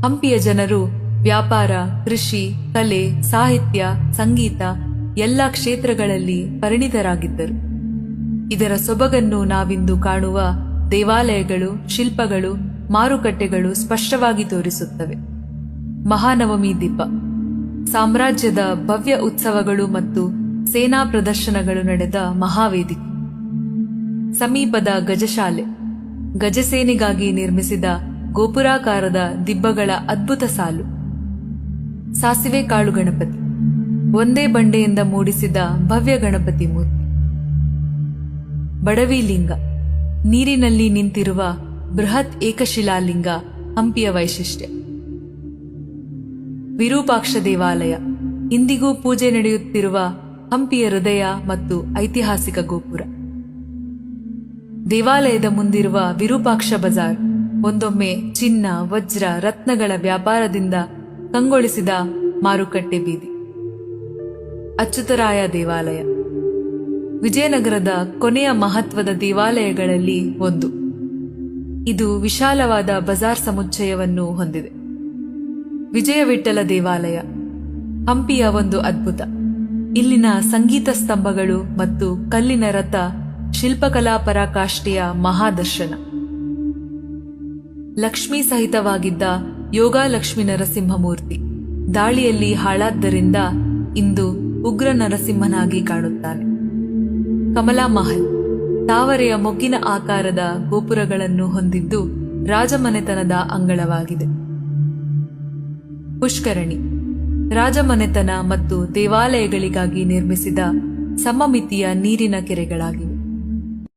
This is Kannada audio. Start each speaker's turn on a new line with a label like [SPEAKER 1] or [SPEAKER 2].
[SPEAKER 1] ಹಂಪಿಯ ಜನರು ವ್ಯಾಪಾರ, ಕೃಷಿ, ಕಲೆ, ಸಾಹಿತ್ಯ, ಸಂಗೀತ ಎಲ್ಲ ಕ್ಷೇತ್ರಗಳಲ್ಲಿ ಪರಿಣಿತರಾಗಿದ್ದರು. ಇದರ ಸೊಬಗನ್ನು ನಾವಿಂದು ಕಾಣುವ ದೇವಾಲಯಗಳು, ಶಿಲ್ಪಗಳು, ಮಾರುಕಟ್ಟೆಗಳು ಸ್ಪಷ್ಟವಾಗಿ ತೋರಿಸುತ್ತವೆ. ಮಹಾನವಮಿ ದೀಪ ಸಾಮ್ರಾಜ್ಯದ ಭವ್ಯ ಉತ್ಸವಗಳು ಮತ್ತು ಸೇನಾ ಪ್ರದರ್ಶನಗಳು ನಡೆದ ಮಹಾವೇದಿಕೆ. ಸಮೀಪದ ಗಜಶಾಲೆ ಗಜಸೇನೆಗಾಗಿ ನಿರ್ಮಿಸಿದ ಗೋಪುರಾಕಾರದ ದಿಬ್ಬಗಳ ಅದ್ಭುತ ಸಾಲು. ಸಾಸಿವೆ ಕಾಳು ಗಣಪತಿ ಒಂದೇ ಬಂಡೆಯಿಂದ ಮೂಡಿಸಿದ ಭವ್ಯ ಗಣಪತಿ ಮೂರ್ತಿ. ಬಡವಿ ಲಿಂಗ ನೀರಿನಲ್ಲಿ ನಿಂತಿರುವ ಬೃಹತ್ ಏಕಶಿಲಾಲಿಂಗ ಹಂಪಿಯ ವೈಶಿಷ್ಟ್ಯ. ವಿರೂಪಾಕ್ಷ ದೇವಾಲಯ ಇಂದಿಗೂ ಪೂಜೆ ನಡೆಯುತ್ತಿರುವ ಹಂಪಿಯ ಹೃದಯ ಮತ್ತು ಐತಿಹಾಸಿಕ ಗೋಪುರ. ದೇವಾಲಯದ ಮುಂದಿರುವ ವಿರೂಪಾಕ್ಷ ಬಜಾರ್ ಒಂದೊಮ್ಮೆ ಚಿನ್ನ, ವಜ್ರ, ರತ್ನಗಳ ವ್ಯಾಪಾರದಿಂದ ಕಂಗೊಳಿಸಿದ ಮಾರುಕಟ್ಟೆ ಬೀದಿ. ಅಚ್ಯುತರಾಯ ದೇವಾಲಯ ವಿಜಯನಗರದ ಕೊನೆಯ ಮಹತ್ವದ ದೇವಾಲಯಗಳಲ್ಲಿ ಒಂದು. ಇದು ವಿಶಾಲವಾದ ಬಜಾರ್ ಸಮುಚ್ಚಯವನ್ನು ಹೊಂದಿದೆ. ವಿಜಯವಿಠ್ಠಲ ದೇವಾಲಯ ಹಂಪಿಯ ಒಂದು ಅದ್ಭುತ. ಇಲ್ಲಿನ ಸಂಗೀತ ಸ್ತಂಭಗಳು ಮತ್ತು ಕಲ್ಲಿನ ರಥ ಶಿಲ್ಪಕಲಾ ಪರಾಕಾಷ್ಠೆಯ ಮಹಾದರ್ಶನ. ಲಕ್ಷ್ಮೀ ಸಹಿತವಾಗಿದ್ದ ಯೋಗಾಲಕ್ಷ್ಮಿ ನರಸಿಂಹಮೂರ್ತಿ ದಾಳಿಯಲ್ಲಿ ಹಾಳಾದ್ದರಿಂದ ಇಂದು ಉಗ್ರ ನರಸಿಂಹನಾಗಿ ಕಾಣುತ್ತಾನೆ. ಕಮಲಾ ಮಹಲ್ ತಾವರೆಯ ಮೊಗ್ಗಿನ ಆಕಾರದ ಗೋಪುರಗಳನ್ನು ಹೊಂದಿದ್ದು ರಾಜಮನೆತನದ ಅಂಗಳವಾಗಿದೆ. ಪುಷ್ಕರಣಿ ರಾಜಮನೆತನ ಮತ್ತು ದೇವಾಲಯಗಳಿಗಾಗಿ ನಿರ್ಮಿಸಿದ ಸಮಮಿತಿಯ ನೀರಿನ ಕೆರೆಗಳಾಗಿವೆ.